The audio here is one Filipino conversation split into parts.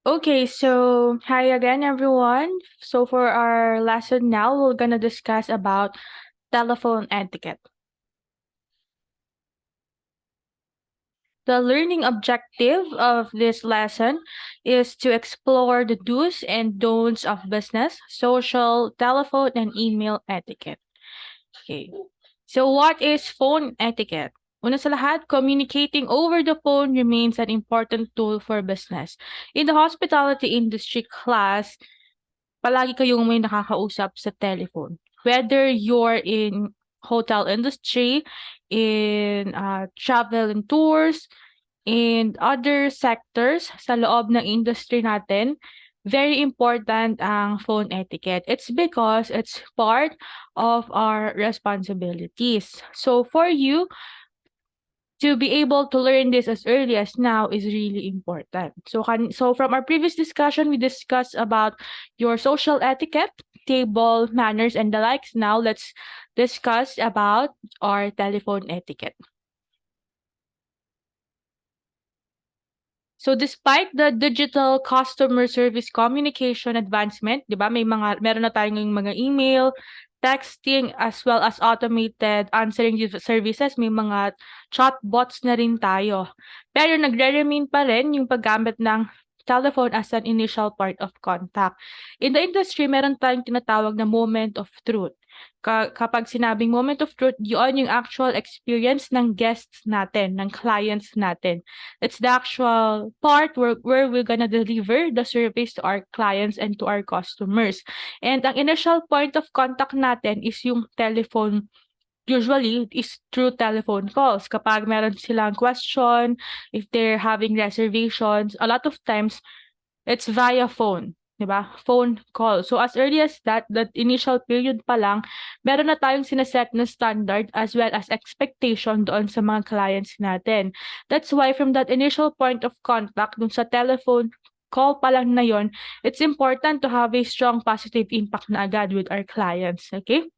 Okay, so hi again, everyone. So for our lesson now, we're gonna discuss about telephone etiquette. The learning objective of this lesson is to explore the do's and don'ts of business, social, telephone, and email etiquette. Okay. So what is phone etiquette? Una sa lahat, communicating over the phone remains an important tool for business. In the hospitality industry class, palagi kayong may nakakausap sa telephone. Whether you're in hotel industry, in travel and tours, and other sectors sa loob ng industry natin, very important ang phone etiquette. It's because it's part of our responsibilities. So for you, to be able to learn this as early as now is really important. So from our previous discussion, we discussed about your social etiquette, table manners, and the likes. Now let's discuss about our telephone etiquette. So despite the digital customer service communication advancement, 'di ba, meron na tayong mga email, texting, as well as automated answering services, may mga chatbots na rin tayo. Pero nagre-remain pa rin yung paggamit ng telephone as an initial part of contact. In the industry, meron tayong tinatawag na moment of truth. Kapag sinabing moment of truth, yun yung actual experience ng guests natin, ng clients natin. It's the actual part where we're gonna deliver the service to our clients and to our customers. And ang initial point of contact natin is yung telephone. Usually, is through telephone calls. Kapag meron silang question, if they're having reservations, a lot of times, it's via phone, 'di ba? Phone call. So as early as that initial period pa lang, meron na tayong sine-set na standard as well as expectation doon sa mga clients natin. That's why from that initial point of contact dun sa telephone call pa lang na yon, it's important to have a strong positive impact na agad with our clients, okay?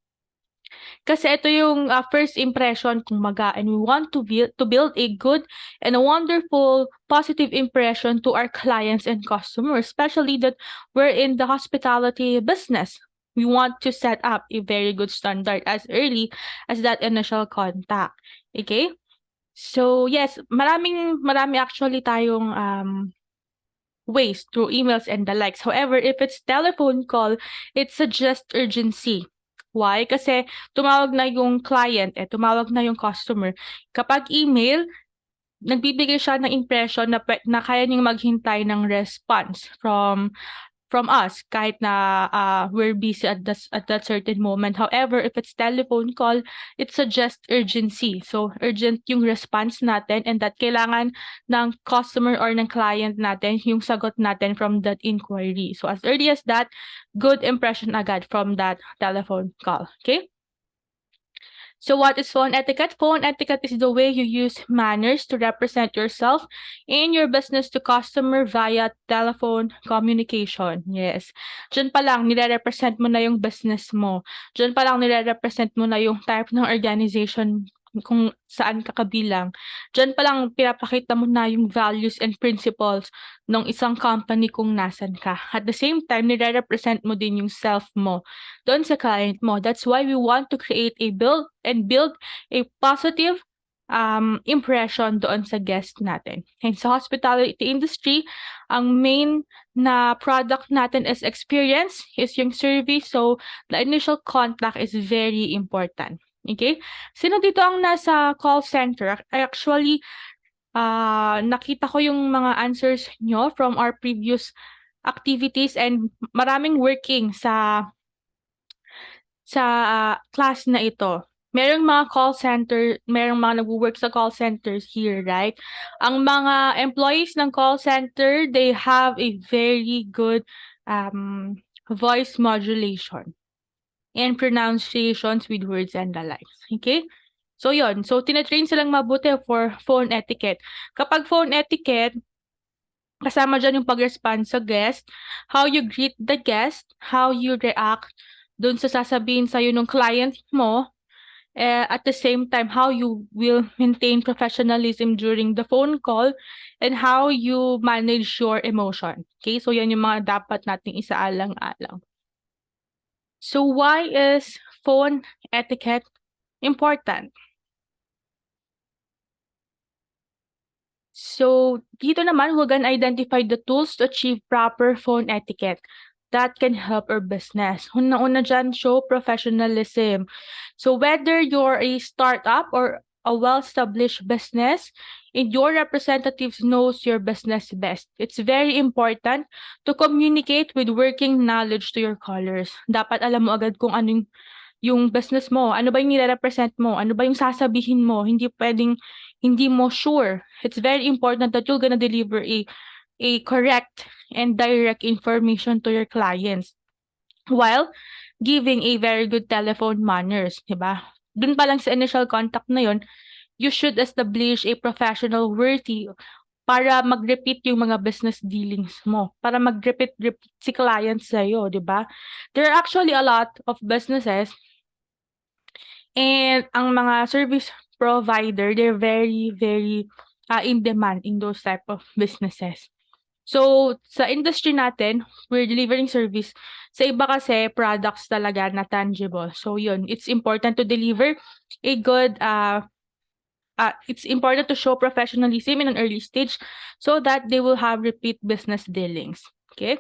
Kasi ito yung first impression kumbaga, and we want to build a good and a wonderful positive impression to our clients and customers, especially that we're in the hospitality business. We want to set up a very good standard as early as that initial contact. Okay? So yes, marami actually tayong ways through emails and the likes. However, if it's telephone call, it suggests urgency. Why? Kasi tumawag na yung client, tumawag na yung customer. Kapag email, nagbibigay siya ng impression na kaya niyang maghintay ng response from us kahit na we're busy at that certain moment. However, if it's telephone call, it suggests urgency. So, urgent yung response natin and that kailangan ng customer or ng client natin yung sagot natin from that inquiry. So, as early as that, good impression agad from that telephone call. Okay? So what is phone etiquette? Phone etiquette is the way you use manners to represent yourself in your business to customer via telephone communication. Yes. Diyan pa lang nire-represent mo na yung business mo. Diyan pa lang nire-represent mo na yung type ng organization kung saan ka kabilang. Diyan pa lang pinapakita mo na yung values and principles ng isang company kung nasan ka. At the same time, nire-represent mo din yung self mo doon sa client mo. That's why we want to create build a positive impression doon sa guest natin. And sa hospitality industry, ang main na product natin is experience, is yung service. So, the initial contact is very important. Okay? Sino dito ang nasa call center? Actually, nakita ko yung mga answers nyo from our previous activities and maraming working sa class na ito. Merong mga call center, merong mga nagwo-work sa call centers here, right? Ang mga employees ng call center, they have a very good voice modulation and pronunciations with words and the likes. Okay? So, yon. So, tinatrain silang mabuti for phone etiquette. Kapag phone etiquette, kasama dyan yung pag-respond sa guest, how you greet the guest, how you react dun sa sasabihin sa'yo ng client mo, At the same time, how you will maintain professionalism during the phone call, and how you manage your emotion. Okay? So yan yung mga dapat nating isaalang-alang. So why is phone etiquette important? So, dito naman, we're gonna identify the tools to achieve proper phone etiquette that can help our business. Una-una dyan, show professionalism. So, whether you're a startup or a well-established business, and your representatives knows your business best. It's very important to communicate with working knowledge to your callers. Dapat alam mo agad kung anong yung business mo, ano ba yung nire-represent mo, ano ba yung sasabihin mo, hindi puwedeng hindi mo sure. It's very important that you're gonna deliver a correct and direct information to your clients while giving a very good telephone manners, 'di ba? Dun pa lang sa initial contact na yon, you should establish a professional worthy para mag-repeat yung mga business dealings mo, para mag-repeat si client sa'yo, 'di ba? There are actually a lot of businesses. And ang mga service provider, they're very, very, in demand in those type of businesses. So, sa industry natin, we're delivering service. Sa iba kasi, products talaga na tangible. So, yun, it's important to deliver a good, it's important to show professionalism in an early stage so that they will have repeat business dealings. Okay?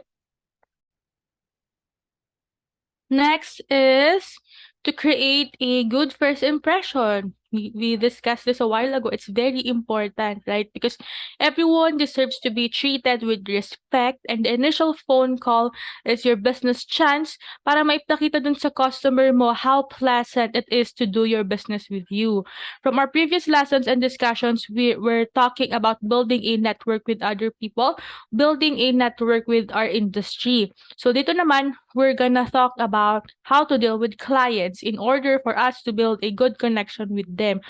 Next is to create a good first impression. We discussed this a while ago. It's very important, right? Because everyone deserves to be treated with respect, and the initial phone call is your business chance para maipakita dun sa customer mo how pleasant it is to do your business with you. From our previous lessons and discussions, we were talking about building a network with other people, building a network with our industry. So dito naman, we're gonna talk about how to deal with clients in order for us to build a good connection with them.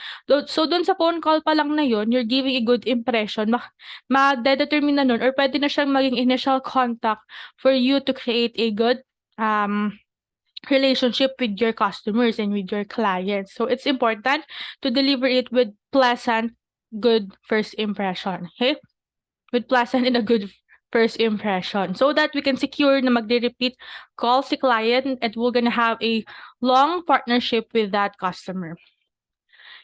So dun sa phone call pa lang na yun, you're giving a good impression, magdedetermine na nun or pwede na siyang maging initial contact for you to create a good relationship with your customers and with your clients. So it's important to deliver it with pleasant, good first impression. Okay? With pleasant and a good first impression so that we can secure na magre-repeat call si client and we're gonna have a long partnership with that customer.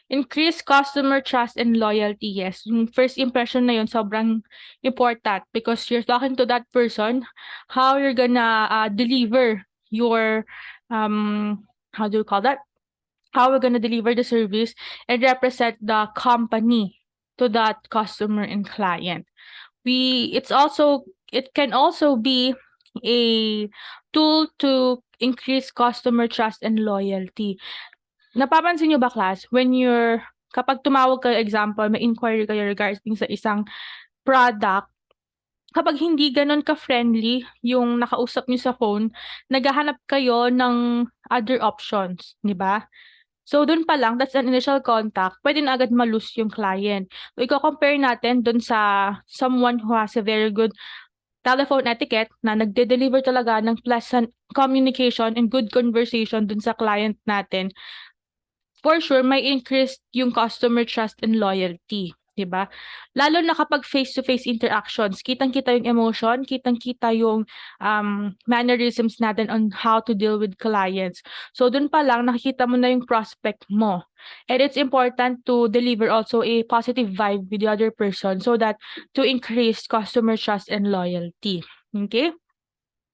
Increase customer trust and loyalty. Yes, yung first impression na yun sobrang important because you're talking to that person, how you're gonna deliver your how do you call that? How we're gonna deliver the service and represent the company to that customer and client. It can also be a tool to increase customer trust and loyalty. Napapansin niyo ba class, kapag tumawag kayo example, may inquiry kayo regarding sa isang product, kapag hindi gano'n ka-friendly yung nakausap niyo sa phone, naghahanap kayo ng other options, 'di ba? So dun pa lang, that's an initial contact, puwede na agad ma-lose yung client. So iko-compare natin dun sa someone who has a very good telephone etiquette na nagde-deliver talaga ng pleasant communication and good conversation dun sa client natin. For sure may increase yung customer trust and loyalty, 'di ba? Lalo na kapag face-to-face interactions, kitang-kita yung emotion, kitang-kita yung, mannerisms natin on how to deal with clients. So dun pa lang nakikita mo na yung prospect mo. And it's important to deliver also a positive vibe with the other person so that to increase customer trust and loyalty, okay?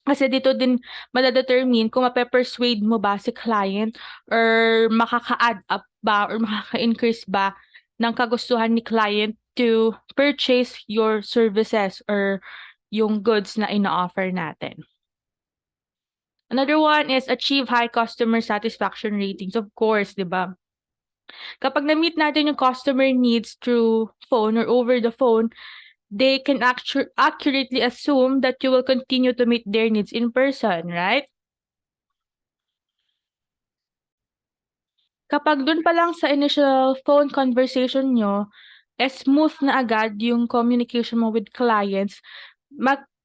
Kasi dito din made-determine kung mape-persuade mo ba si client or makaka-add up ba or makaka-increase ba ng kagustuhan ni client to purchase your services or yung goods na ino-offer natin. Another one is achieve high customer satisfaction ratings. Of course, 'di ba? Kapag na-meet natin yung customer needs through phone or over the phone, they can accurately assume that you will continue to meet their needs in person, right? Kapag dun pa lang sa initial phone conversation niyo, smooth na agad yung communication mo with clients,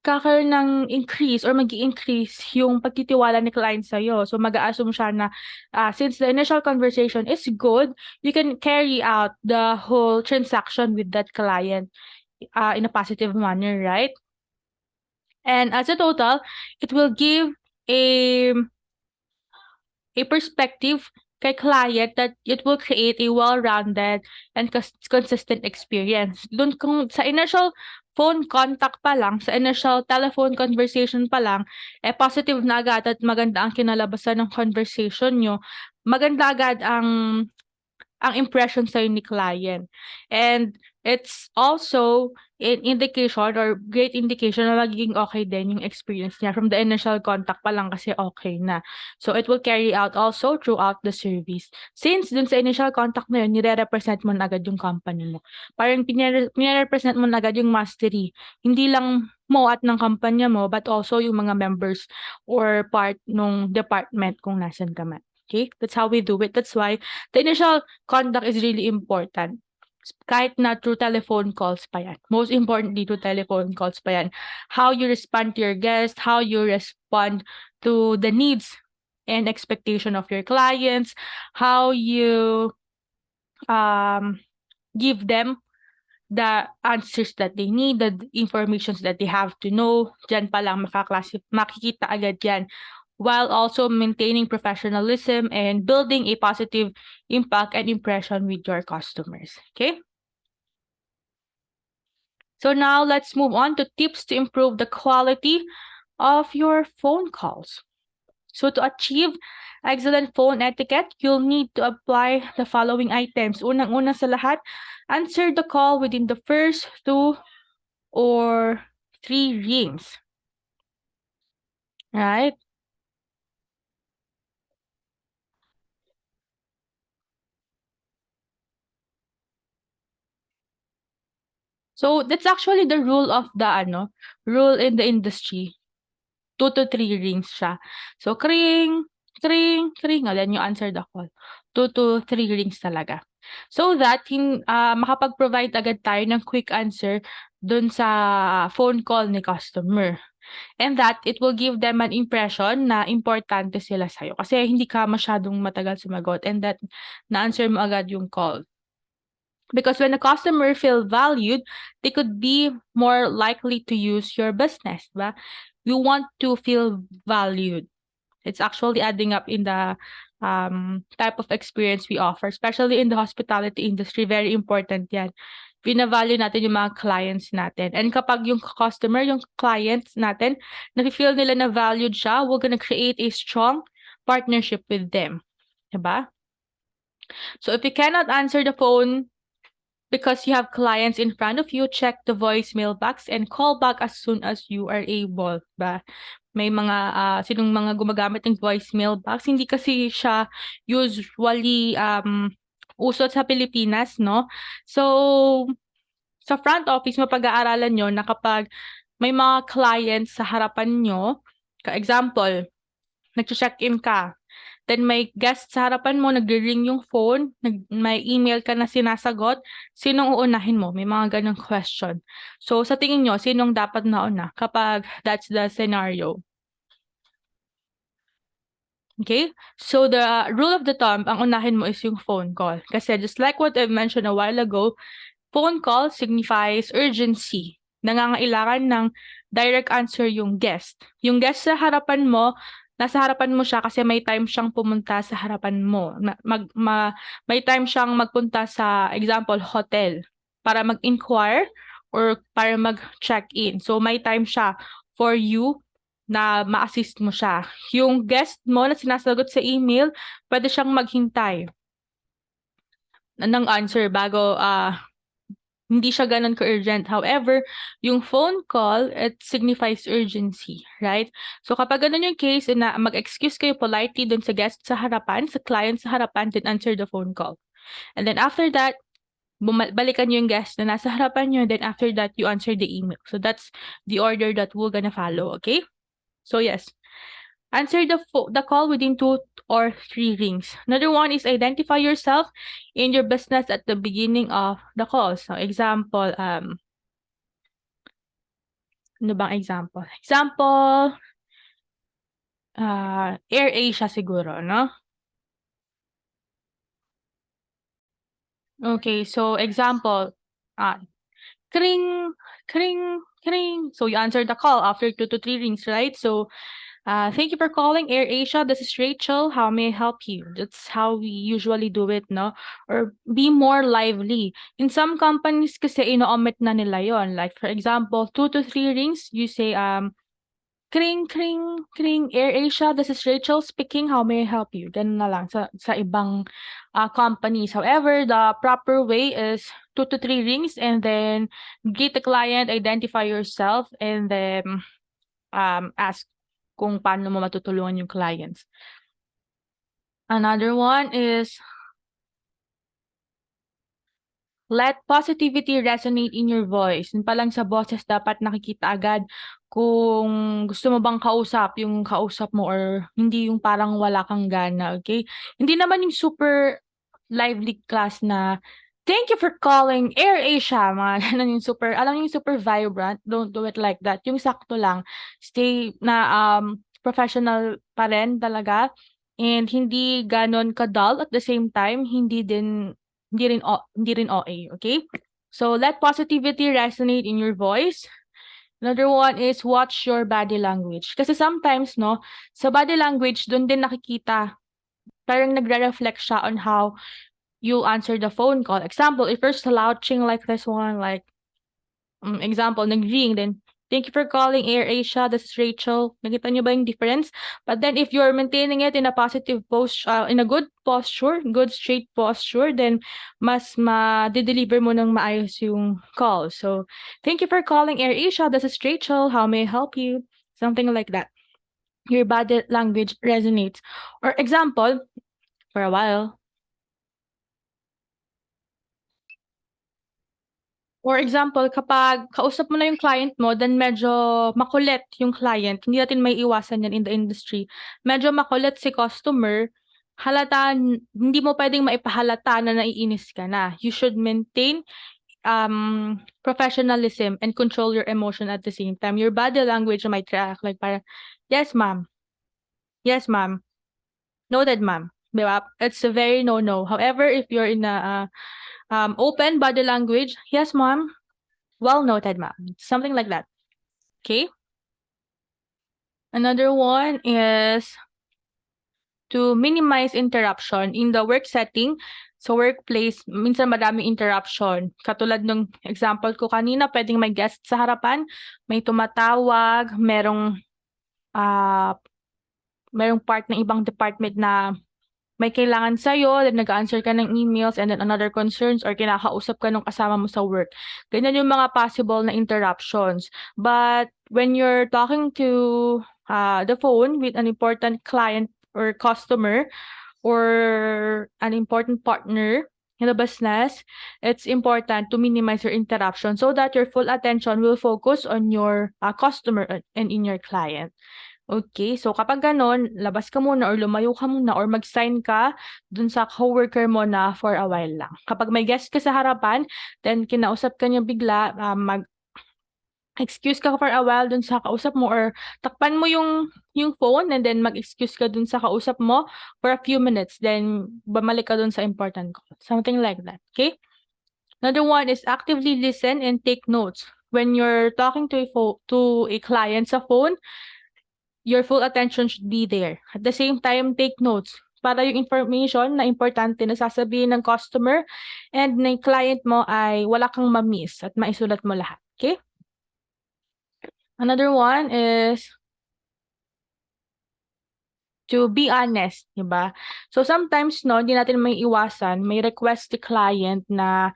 magkakaroon ng increase or mag-i-increase yung pagtitiwala ni client sa'yo. So, mag-a-assume siya na since the initial conversation is good, you can carry out the whole transaction with that client in a positive manner, right? And as a total, it will give a perspective kay client that it will create a well-rounded and consistent experience. Dun kung sa initial phone contact pa lang, sa initial telephone conversation pa lang, positive na agad at maganda ang kinalabasan ng conversation niyo, maganda agad ang impression sa'yo ni client. And it's also an indication or great indication na magiging okay din yung experience niya from the initial contact pa lang kasi okay na. So, it will carry out also throughout the service. Since dun sa initial contact na yun, nire-represent mo na agad yung company mo. Parang pinire-represent mo na agad yung mastery. Hindi lang mo at ng kampanya mo, but also yung mga members or part nung department kung nasan ka man. Okay? That's how we do it. That's why the initial conduct is really important. Kahit na through telephone calls pa yan. Most importantly, through telephone calls pa yan. How you respond to your guest, how you respond to the needs and expectation of your clients, how you give them the answers that they need, the informations that they have to know. Diyan pa lang makikita agad yan, while also maintaining professionalism and building a positive impact and impression with your customers. Okay? So now let's move on to tips to improve the quality of your phone calls. So to achieve excellent phone etiquette, you'll need to apply the following items. Unang-una sa lahat, answer the call within the first 2 or 3 rings. Right? So that's actually the rule in the industry. 2 to 3 rings siya. So kring, kring, kring, then you answer the call. 2 to 3 rings talaga. So that makapag-provide agad tayo ng quick answer dun sa phone call ni customer. And that it will give them an impression na importante sila sa'yo. Kasi hindi ka masyadong matagal sumagot and that na-answer mo agad yung call. Because when a customer feel valued, they could be more likely to use your business, ba? You want to feel valued. It's actually adding up in the type of experience we offer, especially in the hospitality industry. Very important yan. Bina-value natin yung mga clients natin. And kapag yung customer, yung clients natin, nafe-feel nila na valued siya, we're gonna create a strong partnership with them. Diba? So if you cannot answer the phone because you have clients in front of you, check the voicemail box and call back as soon as you are able. Ba? May mga sinong mga gumagamit ng voicemail box, hindi kasi siya usually uso sa Pilipinas, no? So sa front office mapag-aaralan nyo na kapag may mga clients sa harapan nyo, ka example, nag-check-in ka, then may guest sa harapan mo, nagre-ring yung phone, may email ka na sinasagot, sinong uunahin mo? May mga ganong question. So, sa tingin nyo, sinong dapat nauna kapag that's the scenario? Okay? So, the rule of the thumb, ang unahin mo is yung phone call. Kasi just like what I mentioned a while ago, phone call signifies urgency. Nangangailangan ng direct answer yung guest. Yung guest sa harapan mo, nasa harapan mo siya kasi may time siyang pumunta sa harapan mo. May time siyang magpunta sa, example, hotel para mag-inquire or para mag-check-in. So, may time siya for you na ma-assist mo siya. Yung guest mo na sinasagot sa email, pwede siyang maghintay ng answer bago hindi siya ganun ka-urgent. However, yung phone call, it signifies urgency, right? So kapag ganun yung case, na mag-excuse kayo politely dun sa guest sa harapan, sa client sa harapan, then answer the phone call. And then after that, balikan yung guest na nasa harapan nyo, then after that, you answer the email. So that's the order that we're gonna follow, okay? So yes, answer the call within 2 or 3 rings. Another one is identify yourself in your business at the beginning of the call. So example, Ano bang example? Example, AirAsia siguro, no? Okay, so example, ah, kring, kring, kring. So you answer the call after 2 to 3 rings, right? So, thank you for calling AirAsia. This is Rachel. How may I help you? That's how we usually do it, no? Or be more lively. In some companies kasi ino-omit na nila yon. Like for example, 2 to 3 rings, you say, kring, kring, kring, AirAsia, this is Rachel speaking. How may I help you? Ganun na lang sa ibang companies. However, the proper way is 2 to 3 rings and then greet the client, identify yourself, and then ask kung paano mo matutulungan yung clients. Another one is let positivity resonate in your voice. Yun pa lang sa boses dapat nakikita agad kung gusto mo bang kausap yung kausap mo or hindi yung parang wala kang gana, okay? Hindi naman yung super lively class na, "Thank you for calling AirAsia," mga gano'n yung super alam mo yung super vibrant, don't do it like that. Yung sakto lang, stay na, professional pa rin talaga and hindi gano'n ka-dull at the same time, hindi rin OA, okay? So, let positivity resonate in your voice. Another one is watch your body language. Kasi sometimes 'no, sa body language dun din nakikita, parang nagre-reflect siya on how you answer the phone call. Example, if you're slouching like this one, like example, nag-ring, then, "Thank you for calling AirAsia, this is Rachel." Nakita niyo ba yung difference? But then if you're maintaining it in a positive in a good posture, good straight posture, then mas made-deliver mo ng maayos yung call. So, "Thank you for calling AirAsia, this is Rachel, how may I help you?" Something like that. Your body language resonates. Or example, for a while, for example, kapag kausap mo na yung client mo then medyo makulit yung client, hindi natin maiiwasan yan in the industry. Medyo makulit si customer, hindi mo puwedeng maipahalata na naiinis ka na. You should maintain, professionalism and control your emotion at the same time. Your body language might react like parang, "Yes, ma'am. Yes, ma'am. Noted, ma'am." 'Di ba? It's a very no-no. However, if you're in a, open body language, "Yes, ma'am. Well noted, ma'am." Something like that. Okay? Another one is to minimize interruption in the work setting. Sa workplace, minsan madaming interruption. Katulad nung example ko kanina, pwedeng may guest sa harapan, may tumatawag, ah, merong part ng ibang department na may kailangan sa'yo, then nag-a-answer ka ng emails and then another concerns or kinakausap ka nung kasama mo sa work. Ganyan yung mga possible na interruptions. But when you're talking to the phone with an important client or customer or an important partner in the business, it's important to minimize your interruption so that your full attention will focus on your customer and in your client. Okay, so kapag gano'n, labas ka muna or lumayo ka muna or mag-sign ka dun sa coworker mo na for a while lang. Kapag may guest ka sa harapan, then kinausap ka niya bigla, mag-excuse ka for a while dun sa kausap mo or takpan mo yung phone and then mag-excuse ka dun sa kausap mo for a few minutes, then bumalik ka dun sa important call. Something like that, okay? Another one is actively listen and take notes. When you're talking to a client sa phone, your full attention should be there. At the same time, take notes para yung information na importante na sasabihin ng customer and ng client mo ay wala kang ma-miss at maisulat mo lahat. Okay? Another one is to be honest, di ba? So sometimes, no, hindi natin may iwasan, may request the client na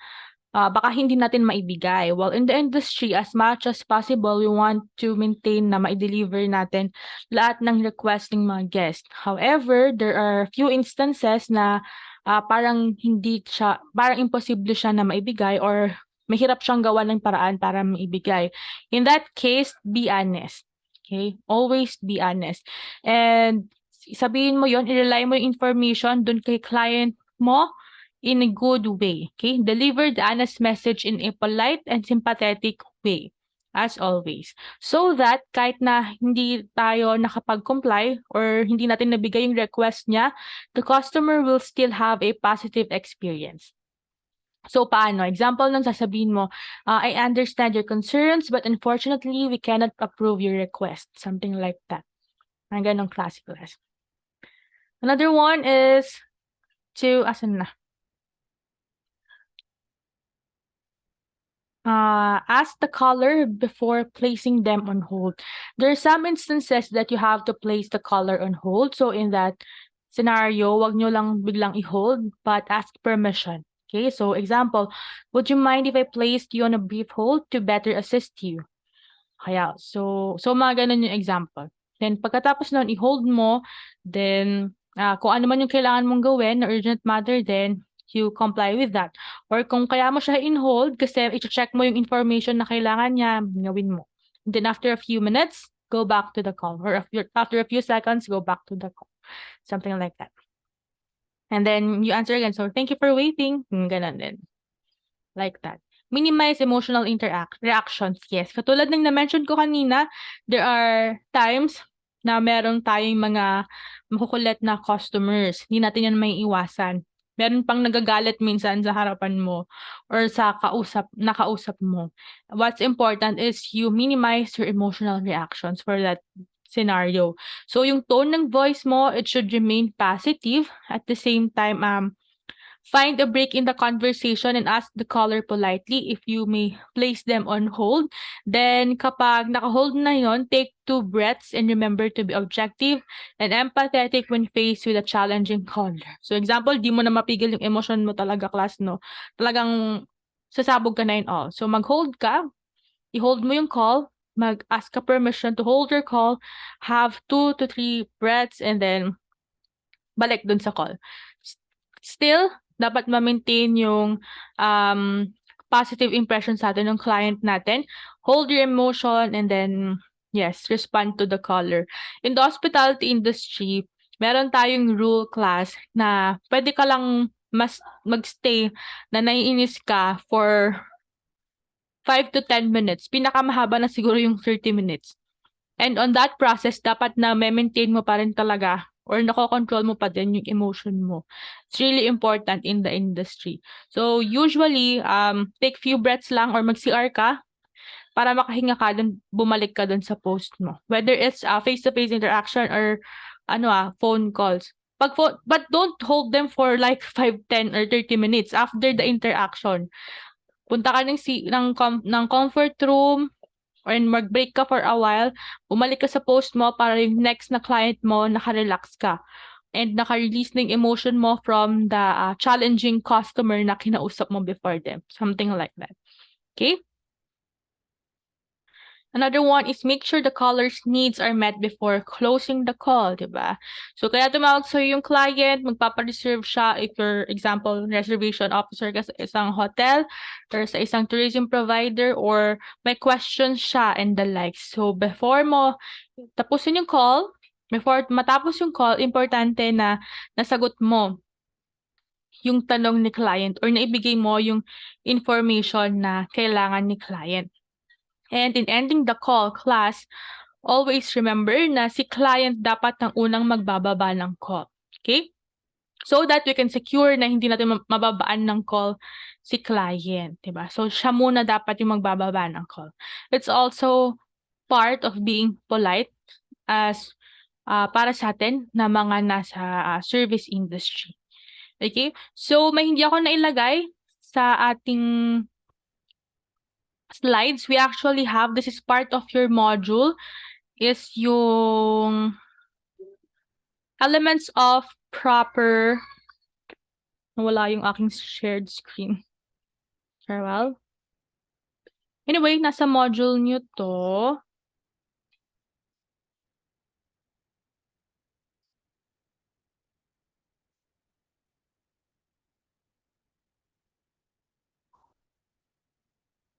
baka hindi natin maibigay. Well, in the industry, as much as possible, we want to maintain na mai-deliver natin lahat ng request ng mga guest. However, there are few instances na parang imposible siya na maibigay or mahirap siyang gawa ng paraan para maibigay. In that case, be honest. Okay? Always be honest. And sabihin mo yon, i-rely mo yung information dun kay client mo in a good way, okay? Deliver the honest message in a polite and sympathetic way. as always. So that kahit na hindi tayo nakapag-comply or hindi natin nabigay yung request niya, the customer will still have a positive experience. So paano? Example nun sasabihin mo, I understand your concerns but unfortunately we cannot approve your request. Something like that. Ang ganong klase class. Another one is asan na? Ask the caller before placing them on hold. There are some instances that you have to place the caller on hold. So in that scenario, wag nyo lang biglang i-hold, but ask permission. Okay, so example, would you mind if I placed you on a brief hold to better assist you? Kaya, so mga ganun yung example. Then pagkatapos nun, i-hold mo, then kung ano man yung kailangan mong gawin na urgent matter, then you comply with that. Or kung kaya mo siya in-hold kasi i-check mo yung information na kailangan niya, gawin mo. Then after a few minutes, go back to the call. Or after a few seconds, go back to the call. Something like that. And then you answer again. So, thank you for waiting. Ganun din. Like that. Minimize emotional reactions. Yes. Katulad ng na-mention ko kanina, there are times na meron tayong mga makukulit na customers. Hindi natin yan may iwasan. Meron pang nagagalit minsan sa harapan mo or sa nakausap mo. What's important is you minimize your emotional reactions for that scenario. So yung tone ng voice mo, it should remain positive. At the same time, find a break in the conversation and ask the caller politely if you may place them on hold. Then kapag naka-hold na yon, take 2 breaths and remember to be objective and empathetic when faced with a challenging caller. So example, di mo na mapigil yung emotion mo talaga, class, no? Talagang sasabog ka na yun all. So mag-hold ka, i-hold mo yung call, mag-ask ka permission to hold your call, have 2 to 3 breaths, and then balik dun sa call. Still, dapat ma-maintain yung positive impression sa atin ng client natin. Hold your emotion and then, yes, respond to the caller. In the hospitality industry, meron tayong rule, class, na pwede ka lang magstay na naiinis ka for 5 to 10 minutes. Pinakamahaba na siguro yung 30 minutes. And on that process, dapat na maintain mo pa rin talaga or nako-control mo pa din yung emotion mo. It's really important in the industry. So usually, take few breaths lang or mag-CR ka para makahinga ka dun, bumalik ka dun sa post mo. Whether it's face-to-face interaction or phone calls. But don't hold them for like 5, 10, or 30 minutes after the interaction. Punta ka ng comfort room, or mag-break ka for a while, bumalik ka sa post mo para yung next na client mo, naka-relax ka. And naka-release ng emotion mo from the challenging customer na kinausap mo before them. Something like that. Okay? Another one is make sure the caller's needs are met before closing the call, diba? So, kaya tumawag sa'yo yung client, magpapareserve siya if you're, example, reservation officer ka sa isang hotel or sa isang tourism provider or may questions siya and the like. So, before mo tapusin yung call, before matapos yung call, importante na nasagot mo yung tanong ni client or naibigay mo yung information na kailangan ni client. And in ending the call, class, always remember na si client dapat ang unang magbababa ng call. Okay? So that we can secure na hindi natin mababaan ng call si client. Diba? So siya muna dapat yung magbababa ng call. It's also part of being polite as para sa atin na mga nasa service industry. Okay? So may hindi ako nailagay sa ating slides. We actually have, this is part of your module, is yung elements of proper, wala yung aking shared screen. Farewell. Anyway, nasa module nyo to.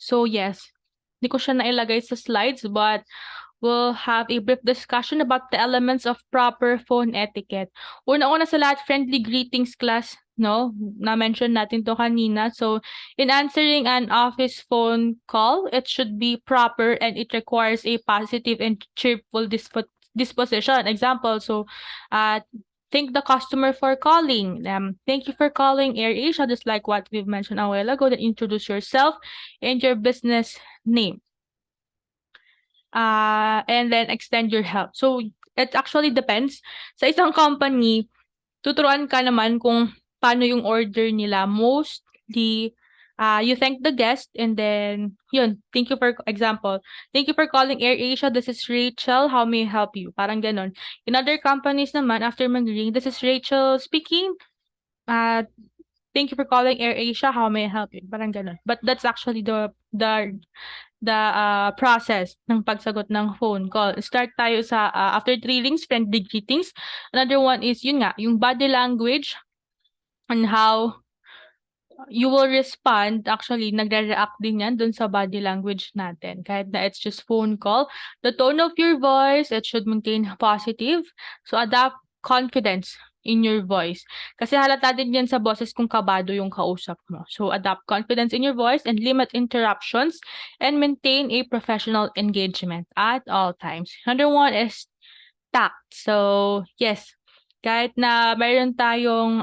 So yes, hindi ko siya nailagay sa slides, but we'll have a brief discussion about the elements of proper phone etiquette. Una-una sa lahat, friendly greetings, class. no? Na-mention natin 'to kanina. So, in answering an office phone call, it should be proper and it requires a positive and cheerful disposition. Example, so, uh, thank the customer for calling. Thank you for calling AirAsia, just like what we've mentioned a while ago. Then introduce yourself and your business name. And then extend your help. So, it actually depends. Sa isang company, tuturuan ka naman kung paano yung order nila. Mostly, you thank the guest and then, yun, thank you for example, thank you for calling AirAsia. This is Rachel. How may I help you? Parang ganon. In other companies naman, after mag-ring, this is Rachel speaking. Thank you for calling AirAsia. How may I help you? Parang ganon. But that's actually the process ng pagsagot ng phone call. Start tayo sa after 3 rings, friendly greetings. Another one is yun nga, yung body language and how you will respond. Actually, nagre-react din yan dun sa body language natin. Kahit na it's just phone call. The tone of your voice, it should maintain positive. So, adapt confidence in your voice. Kasi halata din yan sa boses kung kabado yung kausap mo. So, adapt confidence in your voice and limit interruptions and maintain a professional engagement at all times. Another one is tact. So, yes, kahit na mayroon tayong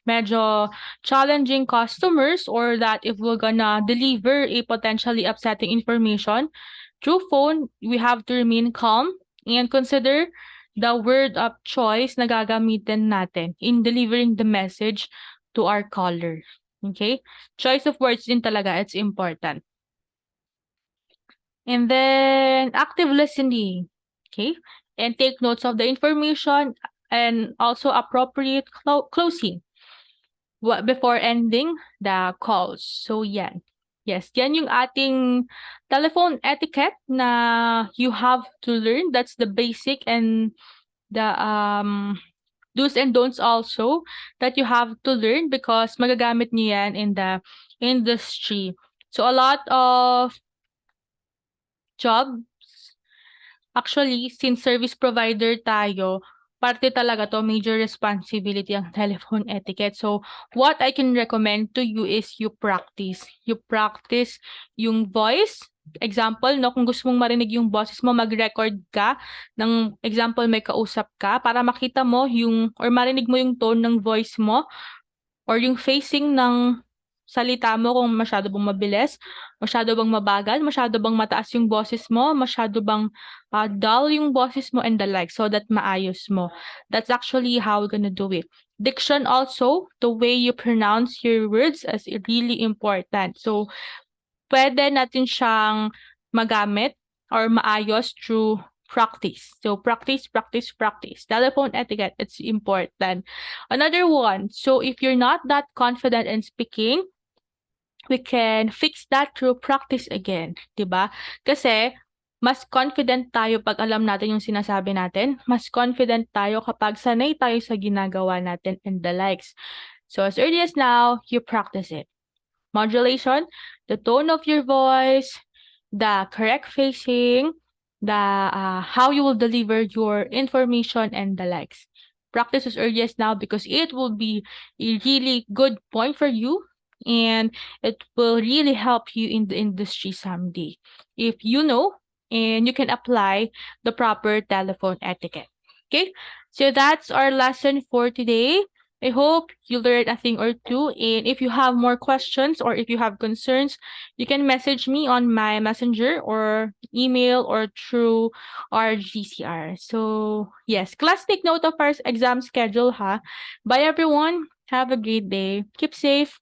medyo challenging customers or that if we're gonna deliver a potentially upsetting information through phone, we have to remain calm and consider the word of choice na gagamitin natin in delivering the message to our caller. Okay? Choice of words din talaga, it's important. And then active listening. Okay? And take notes of the information and also appropriate closing before ending the calls. So, yan. Yes, yan yung ating telephone etiquette na you have to learn. That's the basic and the do's and don'ts also that you have to learn because magagamit niyo yan in the industry. So, a lot of jobs, actually, since service provider tayo, parte talaga 'to, major responsibility ang telephone etiquette. So, what I can recommend to you is you practice. You practice yung voice. Example 'no, kung gusto mong marinig yung boses mo, mag-record ka ng example may kausap ka para makita mo yung or marinig mo yung tone ng voice mo or yung facing ng salita mo kung masyado bang mabilis, masyado bang mabagal, masyado bang mataas yung boses mo, masyado bang dull yung boses mo and the like so that maayos mo. That's actually how we're gonna do it. Diction also, the way you pronounce your words is really important. So, pwede natin siyang magamit or maayos through practice. So, practice, practice, practice. Telephone etiquette, it's important. Another one, so if you're not that confident in speaking, we can fix that through practice again, 'di ba? Kasi mas confident tayo pag alam natin yung sinasabi natin, mas confident tayo kapag sanay tayo sa ginagawa natin and the likes. So as early as now, you practice it. Modulation, the tone of your voice, the correct phrasing, the how you will deliver your information and the likes. Practice as early as now because it will be a really good point for you and it will really help you in the industry someday. If you know and you can apply the proper telephone etiquette. Okay, so that's our lesson for today. I hope you learned a thing or two. And if you have more questions or if you have concerns, you can message me on my messenger or email or through our GCR. So, yes, class, take note of our exam schedule, ha? Bye, everyone. Have a great day. Keep safe.